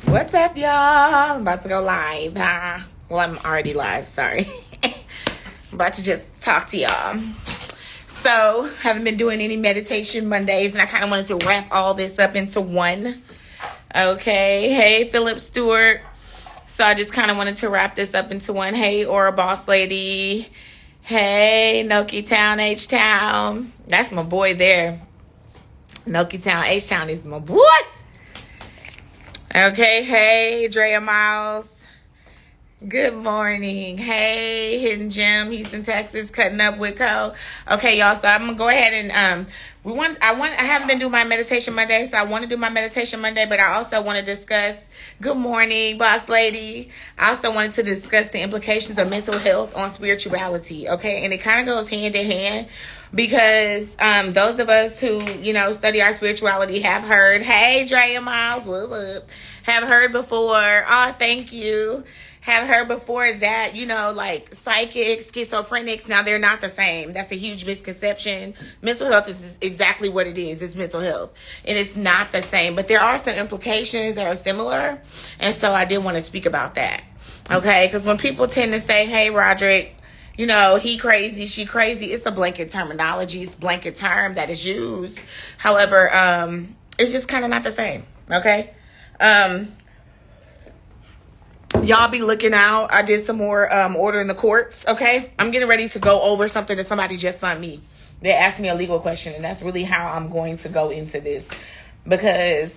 What's up, y'all? I'm about to go live. Well, I'm already live. Sorry. I'm about to just talk to y'all. So, haven't been doing any meditation Mondays, and I kind of wanted to wrap all this up into one. Okay. Hey, Philip Stewart. So, I just kind of wanted to wrap this up into one. Hey, Aura Boss Lady. Hey, Noki Town, H-Town. That's my boy there. Noki Town, H-Town is my boy. Okay, hey, Drea Miles. Good morning. Hey, Hidden Gem, Houston, Texas, cutting up with Co. Okay, y'all, so I'm gonna go ahead and I haven't been doing my meditation Monday, so I want to do my meditation Monday, but I also want to discuss, good morning, boss lady. I also wanted to discuss the implications of mental health on spirituality, okay? And it kind of goes hand in hand. Because those of us who, study our spirituality have heard, hey, Drea Miles, what's up? Have heard before, oh, thank you. Have heard before that, like psychics, schizophrenics, now they're not the same. That's a huge misconception. Mental health is exactly what it is. It's mental health. And it's not the same. But there are some implications that are similar. And so I did want to speak about that. Okay? Because when people tend to say, hey, Roderick, he crazy, she crazy. It's a blanket terminology. It's a blanket term that is used. However, it's just kind of not the same. Okay? Y'all be looking out. I did some more order in the courts. Okay? I'm getting ready to go over something that somebody just sent me. They asked me a legal question, and that's really how I'm going to go into this. Because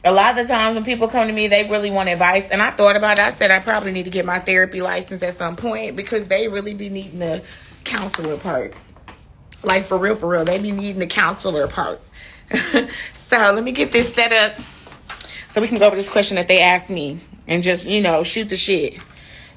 a lot of the times when people come to me, they really want advice. And I thought about it. I said I probably need to get my therapy license at some point because they really be needing the counselor part. Like, for real. They be needing the counselor part. So let me get this set up so we can go over this question that they asked me and just, shoot the shit.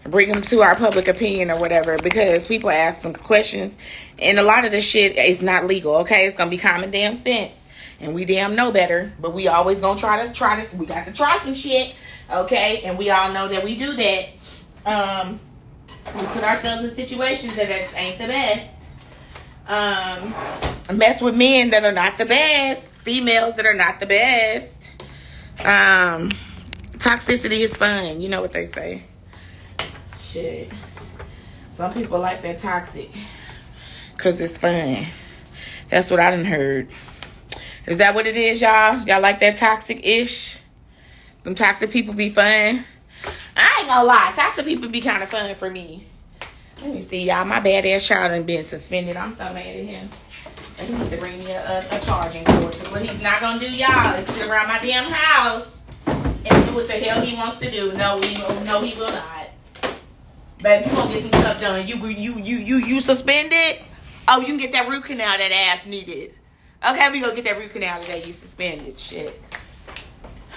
Bring them to our public opinion or whatever, because people ask some questions. And a lot of this shit is not legal, okay? It's going to be common damn sense. And we damn know better, but we always gonna try to, we got to try some shit, okay? And we all know that we do that. We put ourselves in situations that ain't the best. Mess with men that are not the best. Females that are not the best. Toxicity is fun. You know what they say. Shit. Some people like that toxic because it's fun. That's what I done heard. Is that what it is, y'all? Y'all like that toxic-ish? Them toxic people be fun? I ain't gonna lie. Toxic people be kind of fun for me. Let me see, y'all. My badass child done been suspended. I'm so mad at him. He need to bring me a charging cord. What he's not gonna do, y'all, is sit around my damn house and do what the hell he wants to do. No, he will not. Baby, you gonna get some stuff done. You suspended? Oh, you can get that root canal that ass needed. Okay, we gonna get that root canal today. You suspended. Shit.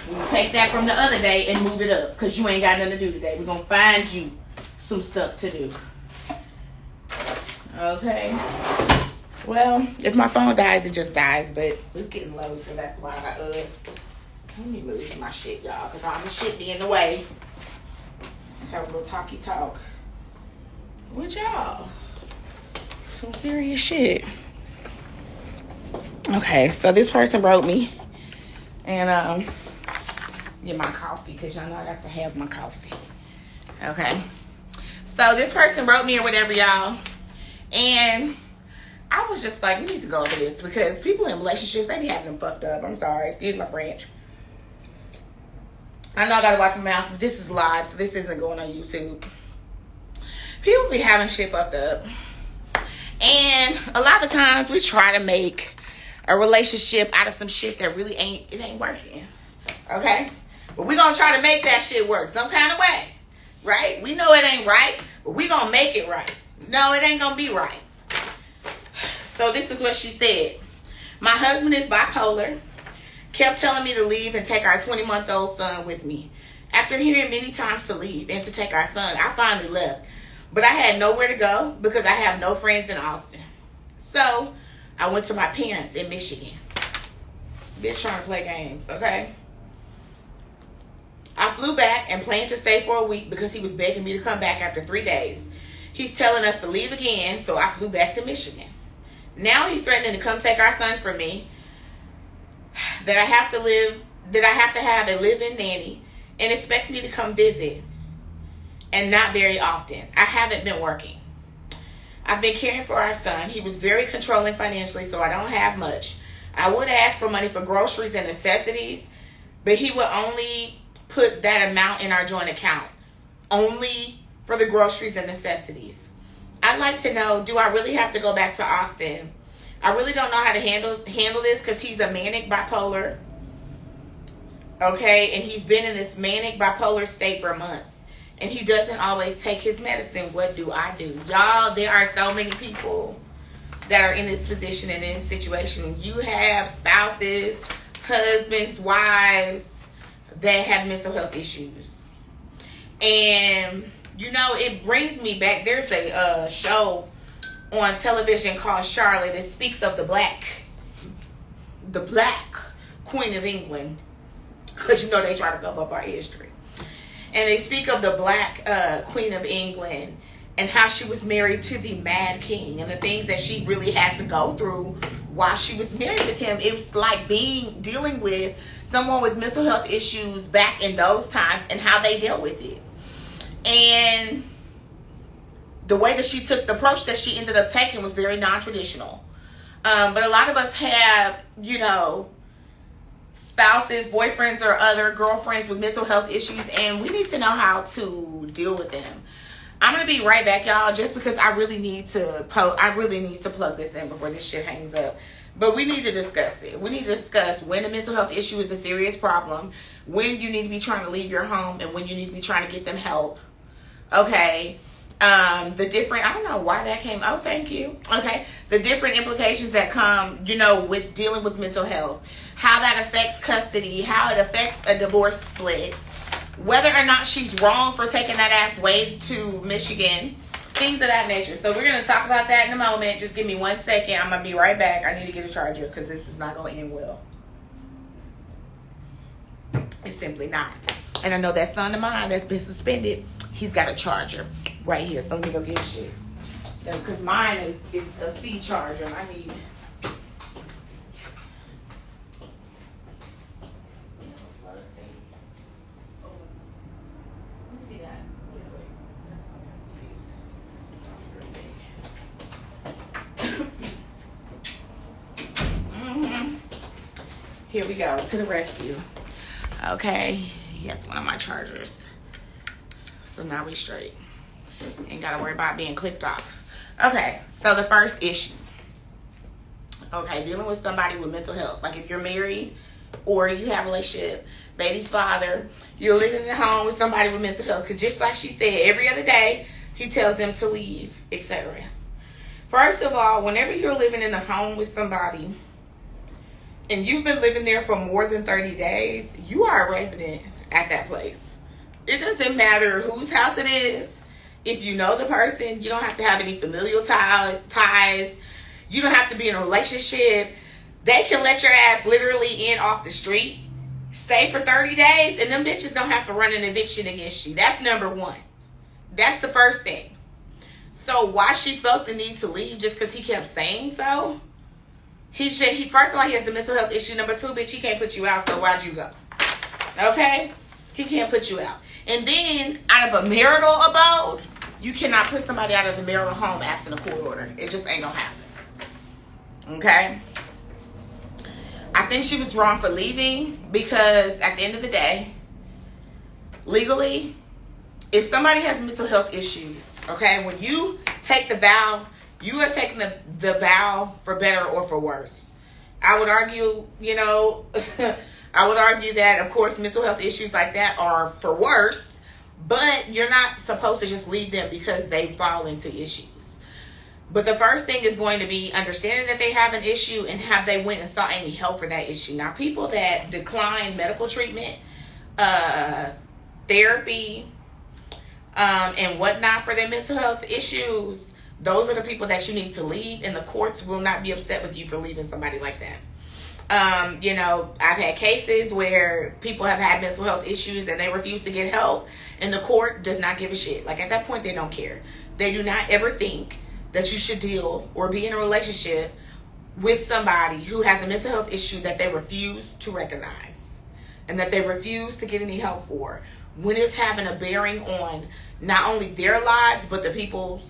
We gonna take that from the other day and move it up. Because you ain't got nothing to do today. We're gonna find you some stuff to do. Okay. Well, if my phone dies, it just dies. But it's getting low, so that's why let me move my shit, y'all. Because all the shit be in the way. Have a little talky talk with y'all. Some serious shit. Okay, so this person wrote me, and get my coffee, because y'all know I got to have my coffee. Okay, so this person wrote me or whatever, y'all, and I was just like, we need to go over this, because people in relationships, they be having them fucked up. I'm sorry, excuse my French. I know I gotta watch my mouth, but this is live, so this isn't going on YouTube. People be having shit fucked up, and a lot of times we try to make a relationship out of some shit that really ain't working. Okay? But we gonna try to make that shit work some kind of way. Right? We know it ain't right, but we gonna make it right. No, it ain't gonna be right. So this is what she said. My husband is bipolar. Kept telling me to leave and take our 20-month-old son with me. After hearing many times to leave and to take our son, I finally left. But I had nowhere to go because I have no friends in Austin. So I went to my parents in Michigan. Bitch trying to play games, okay? I flew back and planned to stay for a week because he was begging me to come back after 3 days. He's telling us to leave again, so I flew back to Michigan. Now he's threatening to come take our son from me. That I have to have a live-in nanny. and expects me to come visit, and not very often. I haven't been working. I've been caring for our son. He was very controlling financially, so I don't have much. I would ask for money for groceries and necessities, but he would only put that amount in our joint account, only for the groceries and necessities. I'd like to know, do I really have to go back to Austin? I really don't know how to handle this because he's a manic bipolar. Okay, and he's been in this manic bipolar state for months. And he doesn't always take his medicine. What do I do? Y'all, there are so many people that are in this position and in this situation. You have spouses, husbands, wives that have mental health issues. And, you know, it brings me back. There's a show on television called Charlotte. It speaks of the black Queen of England. Because, you know, they try to cover up our history. And they speak of the black Queen of England and how she was married to the Mad King and the things that she really had to go through while she was married with him. It was like dealing with someone with mental health issues back in those times and how they dealt with it. And the way that she took, the approach that she ended up taking was very non-traditional. But a lot of us have, you know, spouses, boyfriends, or other girlfriends with mental health issues, and we need to know how to deal with them. I'm gonna be right back, y'all, just because I really need to plug this in before this shit hangs up. But we need to discuss it. We need to discuss when a mental health issue is a serious problem, when you need to be trying to leave your home, and when you need to be trying to get them help. Okay. The different, I don't know why that came. Oh, thank you. Okay. The different implications that come, you know, with dealing with mental health, how that affects custody, how it affects a divorce split, whether or not she's wrong for taking that ass way to Michigan, things of that nature. So we're going to talk about that in a moment. Just give me 1 second. I'm going to be right back. I need to get a charger because this is not going to end well. It's simply not. And I know that son of mine that's been suspended, he's got a charger right here. So let me go get shit. Because mine is a C charger. And I need... Here we go, to the rescue. Okay, yes, one of my chargers. So now we straight. Ain't gotta worry about being clicked off. Okay, so the first issue. Okay, dealing with somebody with mental health. Like if you're married or you have a relationship, baby's father, you're living in a home with somebody with mental health. Because just like she said, every other day, he tells them to leave, etc. First of all, whenever you're living in a home with somebody, and you've been living there for more than 30 days, you are a resident at that place. It doesn't matter whose house it is. If you know the person, you don't have to have any familial ties. You don't have to be in a relationship. They can let your ass literally in off the street, stay for 30 days, and them bitches don't have to run an eviction against you. That's number one. That's the first thing. So why she felt the need to leave just because he kept saying so? He first of all, he has a mental health issue. Number two, bitch, he can't put you out, so why'd you go? Okay? He can't put you out. And then, out of a marital abode, you cannot put somebody out of the marital home absent a court order. It just ain't gonna happen. Okay? I think she was wrong for leaving because at the end of the day, legally, if somebody has mental health issues, okay, when you take the vow, you are taking the vow for better or for worse. I would argue, you know, I would argue that, of course, mental health issues like that are for worse, but you're not supposed to just leave them because they fall into issues. But the first thing is going to be understanding that they have an issue and have they went and sought any help for that issue. Now, people that decline medical treatment, therapy, and whatnot for their mental health issues, those are the people that you need to leave, and the courts will not be upset with you for leaving somebody like that. You know, I've had cases where people have had mental health issues and they refuse to get help, and the court does not give a shit. Like, at that point, they don't care. They do not ever think that you should deal or be in a relationship with somebody who has a mental health issue that they refuse to recognize. and that they refuse to get any help for, when it's having a bearing on not only their lives, but the people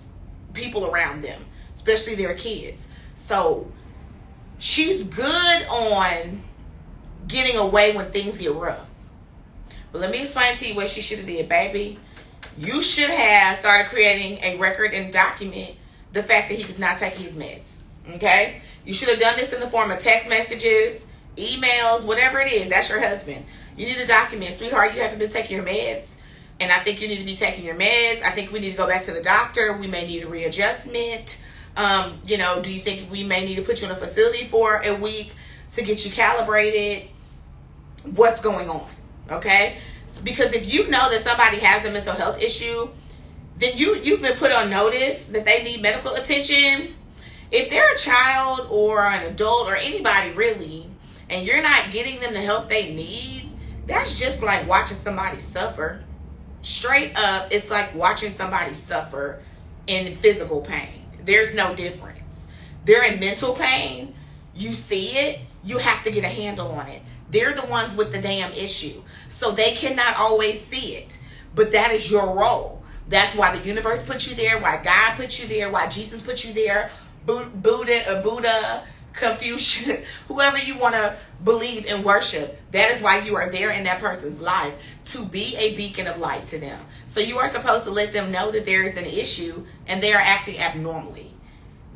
around them, especially their kids. So she's good on getting away when things get rough. But let me explain to you what she should have did, baby. You should have started creating a record and document the fact that he was not taking his meds. Okay? You should have done this in the form of text messages, emails, whatever it is. That's your husband. You need to document, sweetheart, you haven't been taking your meds, and I think you need to be taking your meds. I think we need to go back to the doctor. We may need a readjustment. Do you think we may need to put you in a facility for a week to get you calibrated? What's going on? Okay? Because if you know that somebody has a mental health issue, then you've been put on notice that they need medical attention. If they're a child or an adult or anybody really, and you're not getting them the help they need, that's just like watching somebody suffer. Straight up, it's like watching somebody suffer in physical pain. There's no difference. They're in mental pain. You see it. You have to get a handle on it. They're the ones with the damn issue. So they cannot always see it. But that is your role. That's why the universe put you there, why God put you there, why Jesus put you there, Buddha, Confucius, whoever you want to believe and worship. That is why you are there in that person's life, to be a beacon of light to them. So you are supposed to let them know that there is an issue and they are acting abnormally.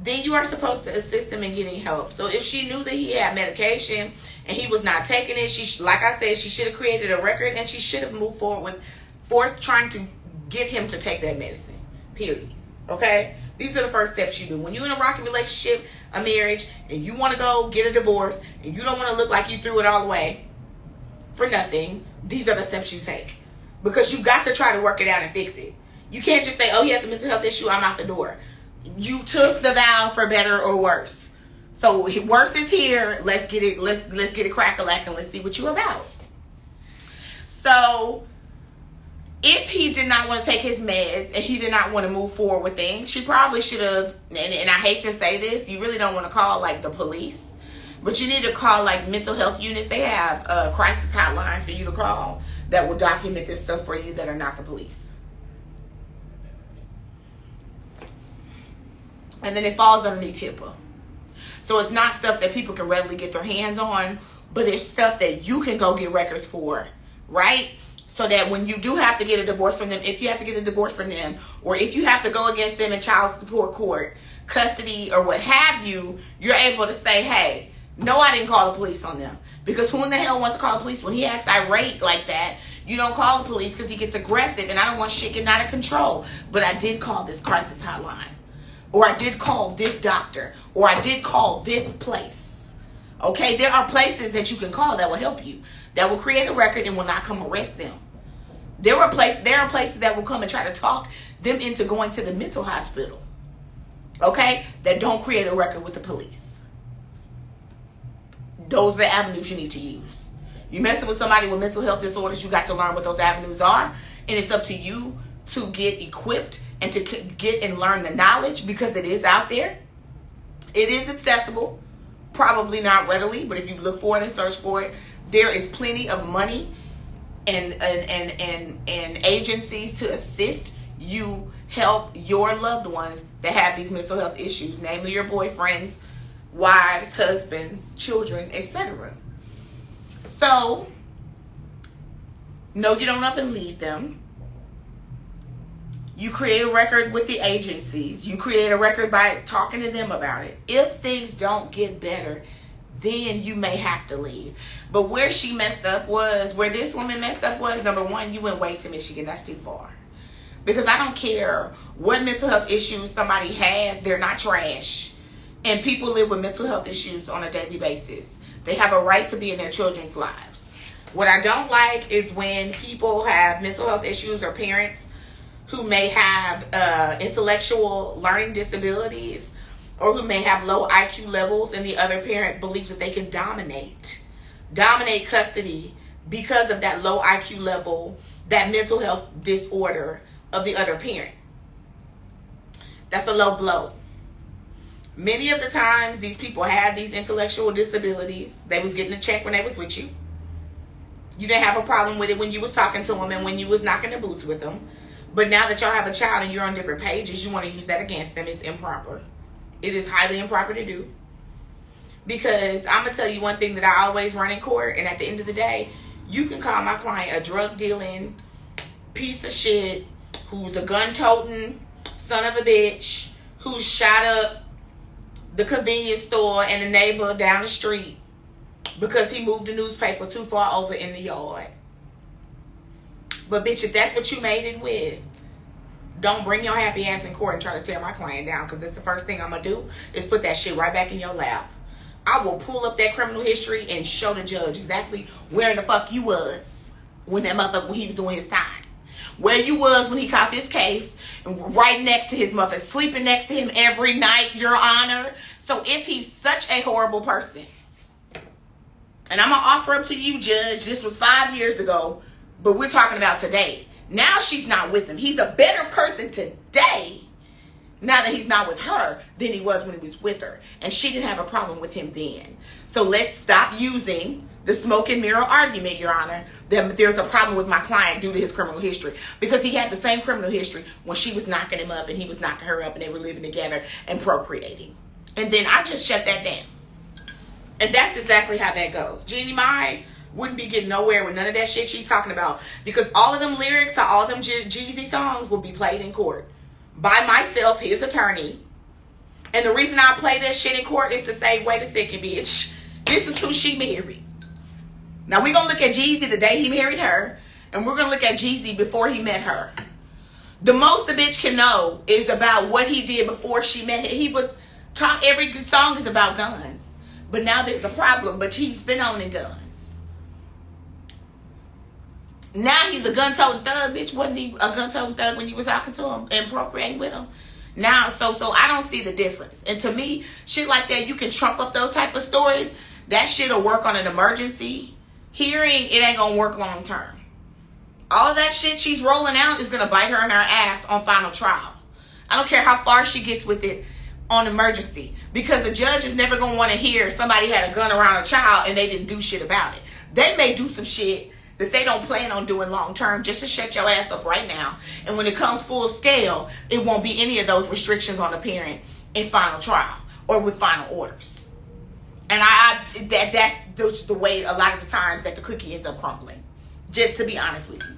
Then you are supposed to assist them in getting help. So if she knew that he had medication and he was not taking it, like I said, she should have created a record and she should have moved forward with trying to get him to take that medicine. Period. Okay? These are the first steps you do. When you're in a rocky relationship, a marriage, and you want to go get a divorce, and you don't want to look like you threw it all away for nothing, these are the steps you take. Because you got to try to work it out and fix it. You can't just say, oh, he has a mental health issue, I'm out the door. You took the vow for better or worse. So worse is here. Let's get it crack-a-lack and let's see what you're about. So if he did not want to take his meds and he did not want to move forward with things, she probably should have, and I hate to say this, you really don't want to call like the police, but you need to call like mental health units. They have crisis hotlines for you to call that will document this stuff for you that are not the police. And then it falls underneath HIPAA. So it's not stuff that people can readily get their hands on, but it's stuff that you can go get records for, right? So that when you do have to get a divorce from them, if you have to get a divorce from them, or if you have to go against them in child support court, custody, or what have you, you're able to say, hey, no, I didn't call the police on them. Because who in the hell wants to call the police? When he acts irate like that, you don't call the police because he gets aggressive, and I don't want shit getting out of control. But I did call this crisis hotline. Or I did call this doctor. Or I did call this place. Okay? There are places that you can call that will help you. That will create a record and will not come arrest them. There are places that will come and try to talk them into going to the mental hospital. Okay? That don't create a record with the police. Those are the avenues you need to use. You messing with somebody with mental health disorders, you got to learn what those avenues are. And it's up to you to get equipped and to get and learn the knowledge, because it is out there. It is accessible. Probably not readily, but if you look for it and search for it, there is plenty of money and agencies to assist you help your loved ones that have these mental health issues, namely your boyfriends, wives, husbands, children, etc. So, no, you don't up and leave them. You create a record with the agencies. You create a record by talking to them about it. If things don't get better, then you may have to leave. But where she messed up was, where this woman messed up was, number one, you went way to Michigan. That's too far. Because I don't care what mental health issues somebody has, they're not trash. And people live with mental health issues on a daily basis. They have a right to be in their children's lives. What I don't like is when people have mental health issues, or parents who may have intellectual learning disabilities, or who may have low IQ levels, and the other parent believes that they can dominate custody because of that low IQ level, that mental health disorder of the other parent. That's a low blow. Many of the times, these people had these intellectual disabilities. They was getting a check when they was with you. You didn't have a problem with it when you was talking to him and when you was knocking the boots with him. But now that y'all have a child and you're on different pages, you want to use that against them. It's improper. It is highly improper to do. Because I'm going to tell you one thing that I always run in court, and at the end of the day, you can call my client a drug dealing piece of shit who's a gun toting son of a bitch who shot up the convenience store and the neighbor down the street because he moved the newspaper too far over in the yard. But bitch, if that's what you made it with, don't bring your happy ass in court and try to tear my client down, because that's the first thing I'm going to do is put that shit right back in your lap. I will pull up that criminal history and show the judge exactly where the fuck you was when that motherfucker, when he was doing his time. Where you was when he caught this case, and right next to his mother, sleeping next to him every night, Your Honor. So if he's such a horrible person, and I'm going to offer him to you, Judge, this was 5 years ago, but we're talking about today. Now she's not with him. He's a better person today, now that he's not with her, than he was when he was with her. And she didn't have a problem with him then. So let's stop using the smoke and mirror argument, Your Honor, that there's a problem with my client due to his criminal history. Because he had the same criminal history when she was knocking him up and he was knocking her up and they were living together and procreating. And then I just shut that down. And that's exactly how that goes. Jeannie Mai wouldn't be getting nowhere with none of that shit she's talking about, because all of them lyrics to all of them Jeezy songs will be played in court by myself, his attorney. And the reason I play that shit in court is to say, wait a second, bitch, this is who she married. Now we're going to look at Jeezy the day he married her, and we're going to look at Jeezy before he met her. The most the bitch can know is about what he did before she met him. He was talk, every good song is about guns. But now there's a problem, but he's been owning guns. Now he's a gun-toting thug, bitch. Wasn't he a gun-toting thug when you was talking to him and procreating with him? Now, so I don't see the difference. And to me, shit like that, you can trump up those type of stories. That shit will work on an emergency hearing. It ain't gonna work long term. All of that shit she's rolling out is gonna bite her in her ass on final trial. I don't care how far she gets with it on emergency, because the judge is never going to want to hear somebody had a gun around a child and they didn't do shit about it. They may do some shit that they don't plan on doing long term just to shut your ass up right now. And when it comes full scale, it won't be any of those restrictions on the parent in final trial or with final orders. And that's the way a lot of the times that the cookie ends up crumbling, just to be honest with you.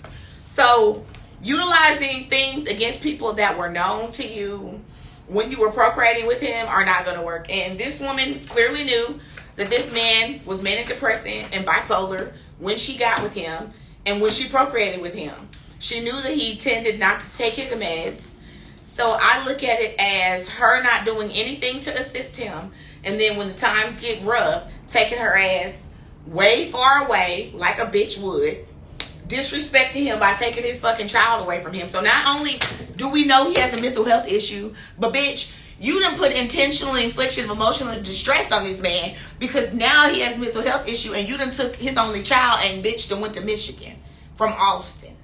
So utilizing things against people that were known to you when you were procreating with him are not going to work. And this woman clearly knew that this man was manic depressant and bipolar when she got with him and when she procreated with him. She knew that he tended not to take his meds. So I look at it as her not doing anything to assist him. And then when the times get rough, taking her ass way far away like a bitch would, disrespecting him by taking his fucking child away from him. So not only do we know he has a mental health issue, but bitch, you done put intentional infliction of emotional distress on this man, because now he has a mental health issue and you done took his only child and bitch done went to Michigan from Austin.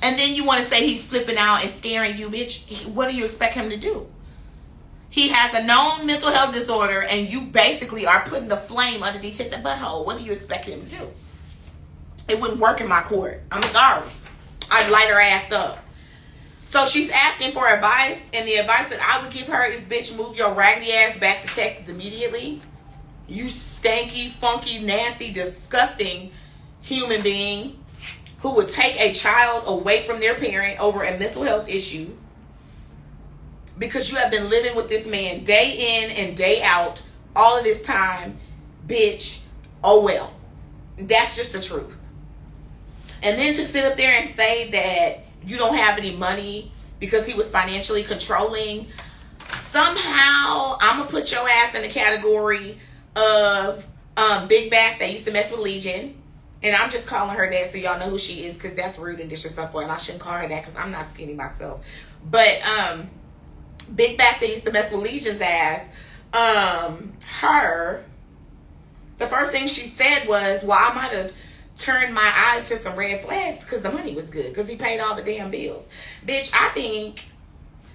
And then you want to say he's flipping out and scaring you, bitch. What do you expect him to do? He has a known mental health disorder and you basically are putting the flame underneath his butthole. What do you expect him to do? It wouldn't work in my court. I'm sorry. I'd light her ass up. So she's asking for advice, and the advice that I would give her is, bitch, move your raggedy ass back to Texas immediately. You stanky, funky, nasty, disgusting human being who would take a child away from their parent over a mental health issue because you have been living with this man day in and day out all of this time. Bitch, oh well. That's just the truth. And then to sit up there and say that you don't have any money because he was financially controlling, somehow I'm going to put your ass in the category of Big Back that used to mess with Legion. And I'm just calling her that so y'all know who she is, because that's rude and disrespectful. And I shouldn't call her that because I'm not skinny myself. But Big Back that used to mess with Legion's ass, her, the first thing she said was, well, I might have turned my eye to some red flags because the money was good, because he paid all the damn bills. Bitch, I think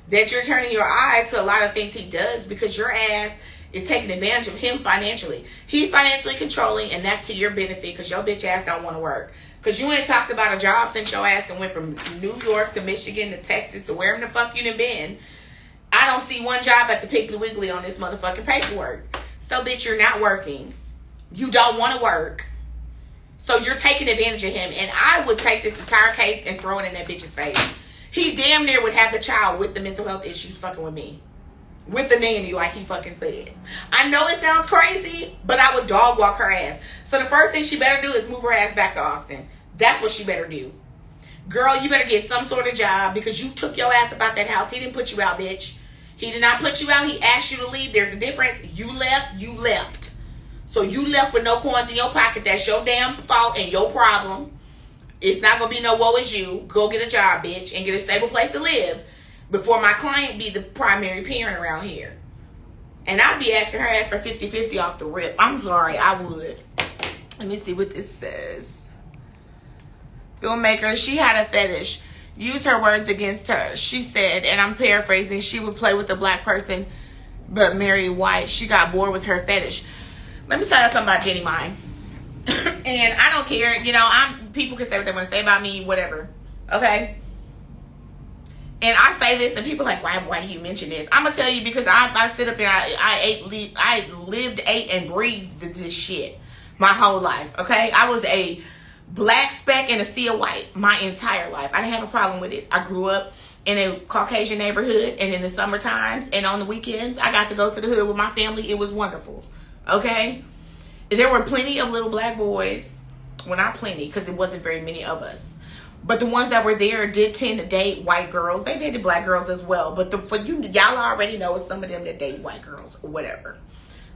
that you're turning your eye to a lot of things he does because your ass is taking advantage of him financially. He's financially controlling, and that's to your benefit because your bitch ass don't want to work. Because you ain't talked about a job since your ass and went from New York to Michigan to Texas to wherever the fuck you done been. I don't see one job at the Piggly Wiggly on this motherfucking paperwork. So, bitch, you're not working. You don't want to work. So, you're taking advantage of him. And I would take this entire case and throw it in that bitch's face. He damn near would have the child with the mental health issues fucking with me. With the nanny, like he fucking said. I know it sounds crazy, but I would dog walk her ass. So, the first thing she better do is move her ass back to Austin. That's what she better do. Girl, you better get some sort of job because you took your ass about that house. He didn't put you out, bitch. He did not put you out. He asked you to leave. There's a difference. You left. So you left with no coins in your pocket. That's your damn fault and your problem. It's not going to be no woe is you. Go get a job, bitch, and get a stable place to live before my client be the primary parent around here. And I'd be asking her ass for 50-50 off the rip. I'm sorry, I would. Let me see what this says. Filmmaker, she had a fetish. Use her words against her. She said, and I'm paraphrasing, she would play with a black person but marry white. She got bored with her fetish. Let me tell you something about Jenny Mai. And I don't care. You know, people can say what they want to say about me, whatever. Okay? And I say this, and people are like, why do you mention this? I'm going to tell you because I sit up and I lived, ate, and breathed this shit my whole life. Okay? I was a black speck in a sea of white my entire life. I didn't have a problem with it. I grew up in a Caucasian neighborhood, and in the summer times and on the weekends, I got to go to the hood with my family. It was wonderful. Okay? There were plenty of little black boys. Well, not plenty, because it wasn't very many of us. But the ones that were there did tend to date white girls. They dated black girls as well. But for you, y'all already know it's some of them that date white girls or whatever.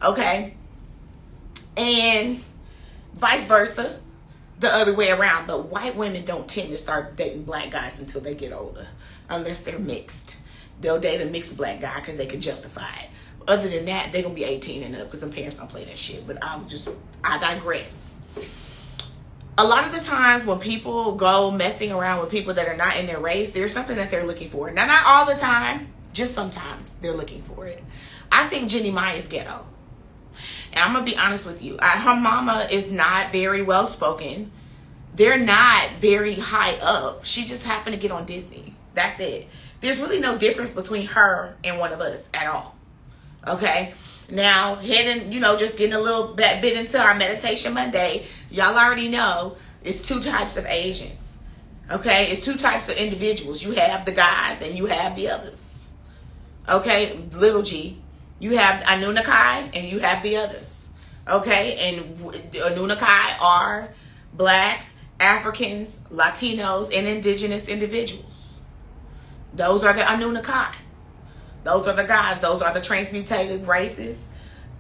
Okay? And vice versa. The other way around. But white women don't tend to start dating black guys until they get older. Unless they're mixed. They'll date a mixed black guy because they can justify it. Other than that, they're going to be 18 and up because them parents don't play that shit. But I digress. A lot of the times when people go messing around with people that are not in their race, there's something that they're looking for. Now, not all the time. Just sometimes they're looking for it. I think Jenny Mai is ghetto. And I'm going to be honest with you. Her mama is not very well spoken. They're not very high up. She just happened to get on Disney. That's it. There's really no difference between her and one of us at all. Okay? Now, heading, just getting a little bit into our Meditation Monday, y'all already know it's two types of Asians. Okay? It's two types of individuals. You have the guys and you have the others. Okay? Little g. You have Anunnaki and you have the others. Okay? And Anunnaki are blacks, Africans, Latinos, and indigenous individuals. Those are the Anunnaki. Those are the gods. Those are the transmutated races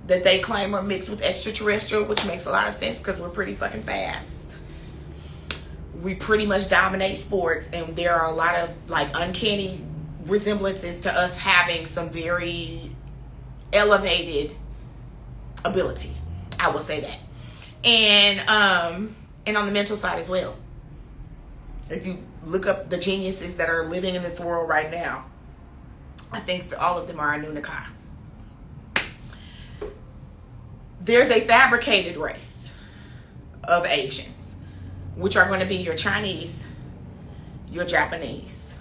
that they claim are mixed with extraterrestrial, which makes a lot of sense because we're pretty fucking fast. We pretty much dominate sports, and there are a lot of uncanny resemblances to us having some very elevated ability. I will say that. And on the mental side as well. If you look up the geniuses that are living in this world right now, I think all of them are Anunnaki. There's a fabricated race of Asians, which are going to be your Chinese, your Japanese.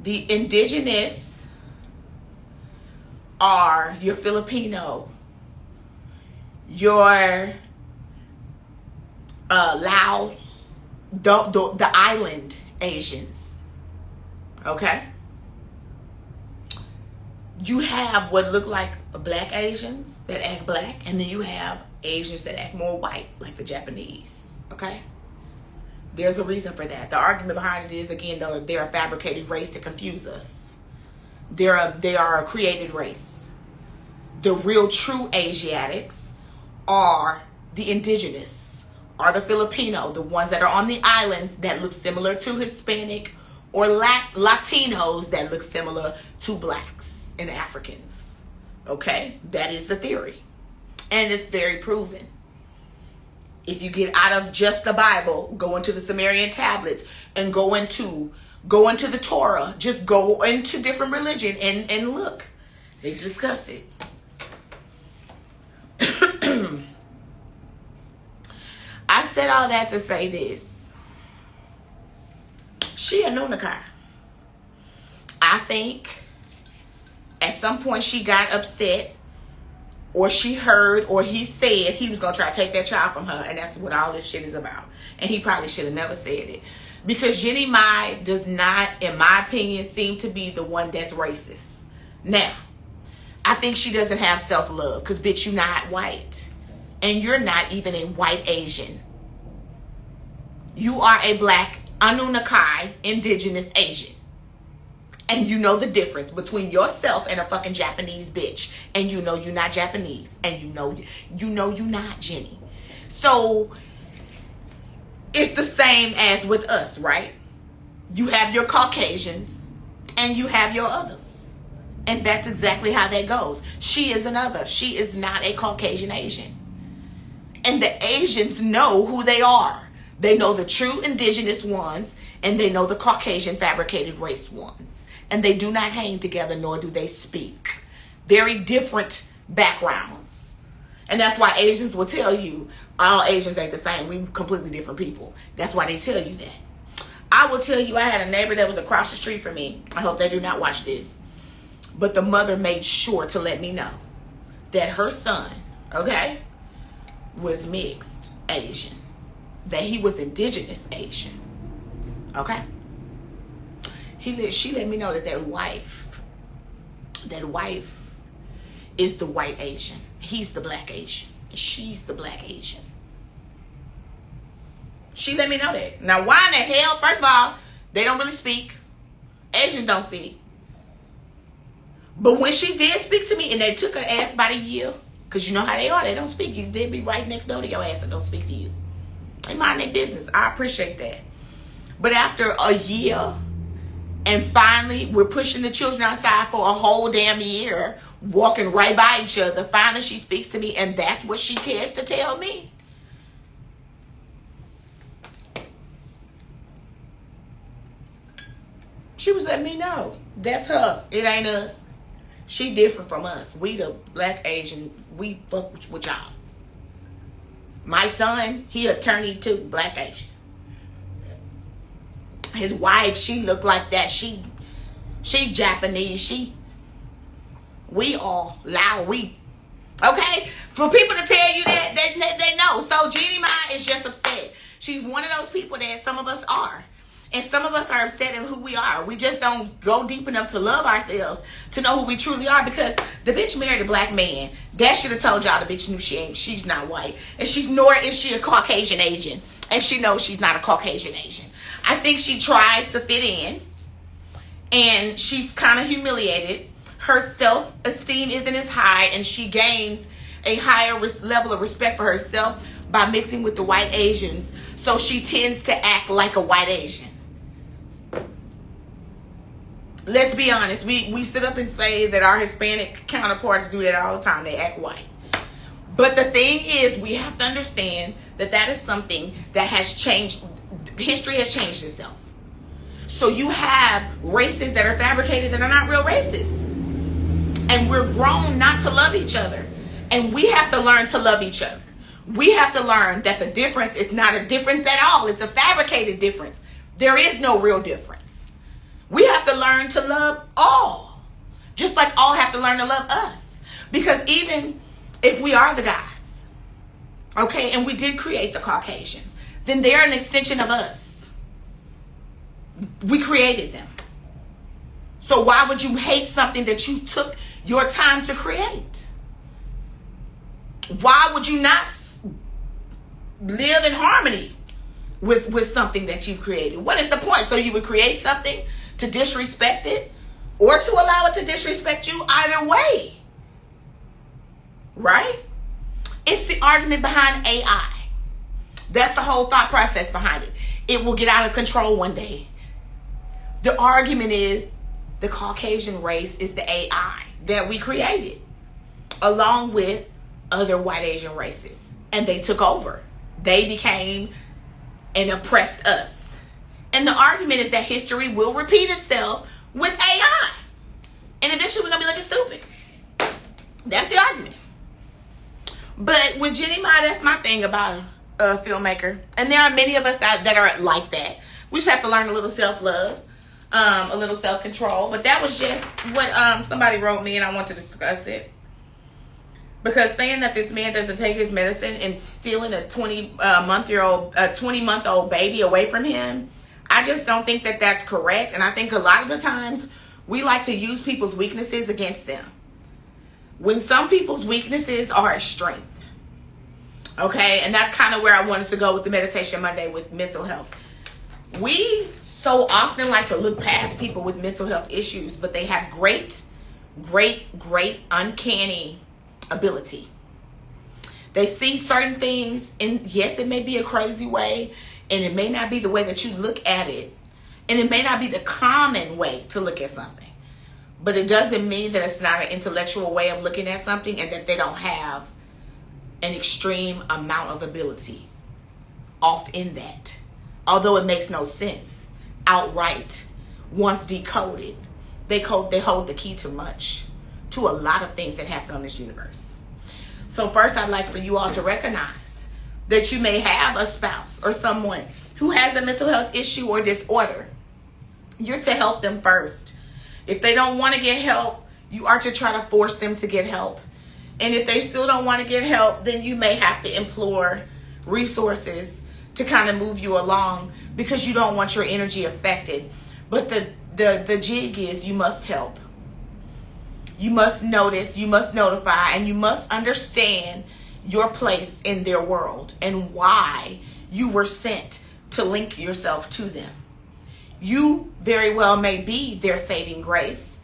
The indigenous are your Filipino, your Laos, the island Asians. Okay? You have what look like black Asians that act black, and then you have Asians that act more white, like the Japanese. Okay? There's a reason for that. The argument behind it is, again, though, they're a fabricated race to confuse us. They are a created race. The real true Asiatics are the indigenous, are the Filipino, the ones that are on the islands that look similar to Hispanic, or Latinos that look similar to blacks and Africans. Okay? That is the theory. And it's very proven. If you get out of just the Bible, go into the Sumerian tablets and go into the Torah, just go into different religion and look. They discuss it. I said all that to say this. She a Nunakai. I think at some point she got upset, or she heard, or he said he was going to try to take that child from her, and that's what all this shit is about. And he probably should have never said it. Because Jenny Mai does not, in my opinion, seem to be the one that's racist. Now, I think she doesn't have self-love, because, bitch, you're not white. And you're not even a white Asian. You are a black Anunnaki indigenous Asian. And you know the difference between yourself and a fucking Japanese bitch. And you know you're not Japanese. And you know you're not, Jenny. So it's the same as with us, right? You have your Caucasians and you have your others. And that's exactly how that goes. She is another. She is not a Caucasian Asian. And the Asians know who they are. They know the true indigenous ones, and they know the Caucasian fabricated race ones. And they do not hang together, nor do they speak. Very different backgrounds. And that's why Asians will tell you, all Asians ain't the same. We're completely different people. That's why they tell you that. I will tell you, I had a neighbor that was across the street from me. I hope they do not watch this. But the mother made sure to let me know that her son, okay, was mixed Asian. That he was indigenous Asian. Okay? She let me know that that wife is the white Asian. He's the black Asian. And she's the black Asian. She let me know that. Now, why in the hell? First of all, they don't really speak. Asians don't speak. But when she did speak to me, and they took her ass about a year, because you know how they are. They don't speak. They'll be right next door to your ass and don't speak to you. They mind their business. I appreciate that. But after a year, and finally, we're pushing the children outside for a whole damn year, walking right by each other. Finally, she speaks to me, and that's what she cares to tell me. She was letting me know. That's her. It ain't us. She different from us. We the black Asian. We fuck with y'all. My son, he attorney too, black Asian. His wife, she looked like that. She Japanese. We all Lao. Okay? For people to tell you that, they know. So Jeannie Mai is just upset. She's one of those people that some of us are. And some of us are upset at who we are. We just don't go deep enough to love ourselves to know who we truly are, because the bitch married a black man. That should have told y'all the bitch knew she's not white. And nor is she a Caucasian Asian. And she knows she's not a Caucasian Asian. I think she tries to fit in. And she's kind of humiliated. Her self-esteem isn't as high. And she gains a higher level of respect for herself by mixing with the white Asians. So she tends to act like a white Asian. Let's be honest. We sit up and say that our Hispanic counterparts do that all the time. They act white. But the thing is, we have to understand that that is something that has changed. History has changed itself. So you have races that are fabricated that are not real races. And we're grown not to love each other. And we have to learn to love each other. We have to learn that the difference is not a difference at all. It's a fabricated difference. There is no real difference. We have to learn to love all. Just like all have to learn to love us. Because even if we are the gods, okay, and we did create the Caucasians, then they're an extension of us. We created them. So why would you hate something that you took your time to create? Why would you not live in harmony with something that you've created? What is the point? So you would create something to disrespect it, or to allow it to disrespect you? Either way, right? It's the argument behind AI. That's the whole thought process behind it. It will get out of control one day. The argument is the Caucasian race is the AI that we created, along with other white Asian races, and they took over. They became and oppressed us. And the argument is that history will repeat itself with AI. And eventually we're going to be looking stupid. That's the argument. But with Jenny Ma, that's my thing about a filmmaker. And there are many of us out that are like that. We just have to learn a little self-love, a little self-control. But that was just what somebody wrote me, and I want to discuss it. Because saying that this man doesn't take his medicine and stealing a 20-month-old baby away from him, I just don't think that that's correct. And I think a lot of the times we like to use people's weaknesses against them, when some people's weaknesses are a strength. Okay? And that's kind of where I wanted to go with the Meditation Monday with mental health. We so often like to look past people with mental health issues, but they have great, uncanny ability. They see certain things, and yes, it may be a crazy way, and it may not be the way that you look at it, and it may not be the common way to look at something. But it doesn't mean that it's not an intellectual way of looking at something and that they don't have an extreme amount of ability off in that. Although it makes no sense outright. Once decoded, they hold the key to a lot of things that happen on this universe. So first, I'd like for you all to recognize that you may have a spouse or someone who has a mental health issue or disorder. You're to help them first. If they don't want to get help, you are to try to force them to get help. And if they still don't want to get help, then you may have to implore resources to kind of move you along, because you don't want your energy affected. But the jig is, you must help. You must notice, you must notify, and you must understand your place in their world and why you were sent to link yourself to them. You very well may be their saving grace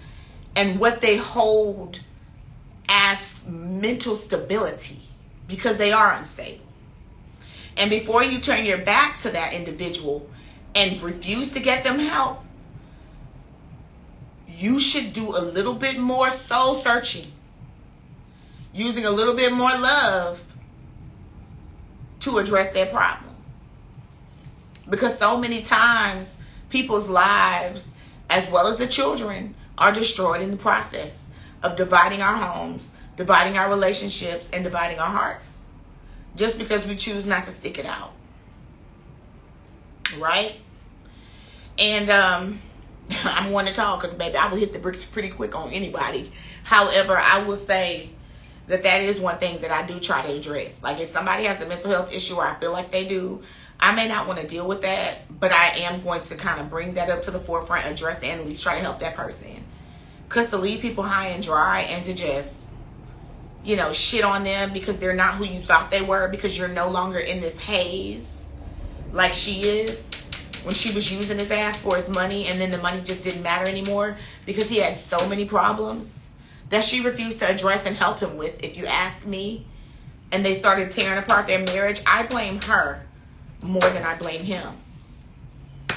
and what they hold as mental stability, because they are unstable. And before you turn your back to that individual and refuse to get them help, you should do a little bit more soul searching, using a little bit more love to address their problem. Because so many times people's lives, as well as the children, are destroyed in the process of dividing our homes, dividing our relationships, and dividing our hearts, just because we choose not to stick it out. Right? And I'm one to talk, because baby, I will hit the bricks pretty quick on anybody. However, I will say that is one thing that I do try to address. Like, if somebody has a mental health issue, or I feel like they do, I may not want to deal with that, but I am going to kind of bring that up to the forefront, address it, and at least try to help that person. Because to leave people high and dry and to just, shit on them because they're not who you thought they were, because you're no longer in this haze like she is, when she was using his ass for his money, and then the money just didn't matter anymore because he had so many problems that she refused to address and help him with, if you ask me. And they started tearing apart their marriage. I blame her more than I blame him.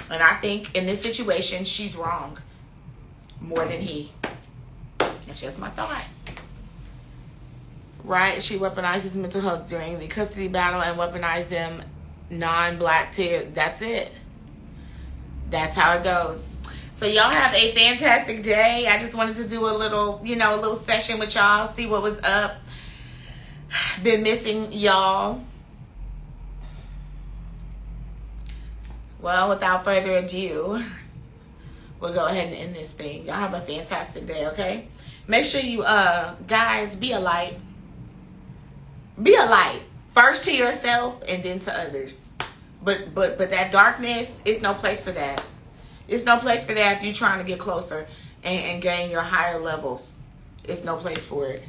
And I think in this situation, she's wrong more than he. That's just my thought. Right? She weaponizes mental health during the custody battle and weaponized them non-black tears. That's it. That's how it goes. So y'all have a fantastic day. I just wanted to do a little, a little session with y'all, see what was up. Been missing y'all. Well, without further ado, we'll go ahead and end this thing. Y'all have a fantastic day, okay? Make sure you, guys, be a light. Be a light. First to yourself and then to others. But that darkness, it's no place for that. It's no place for that if you're trying to get closer and gain your higher levels. It's no place for it.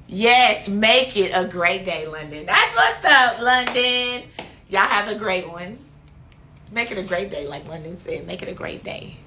Yes, make it a great day, London. That's what's up, London. Y'all have a great one. Make it a great day, like London said. Make it a great day.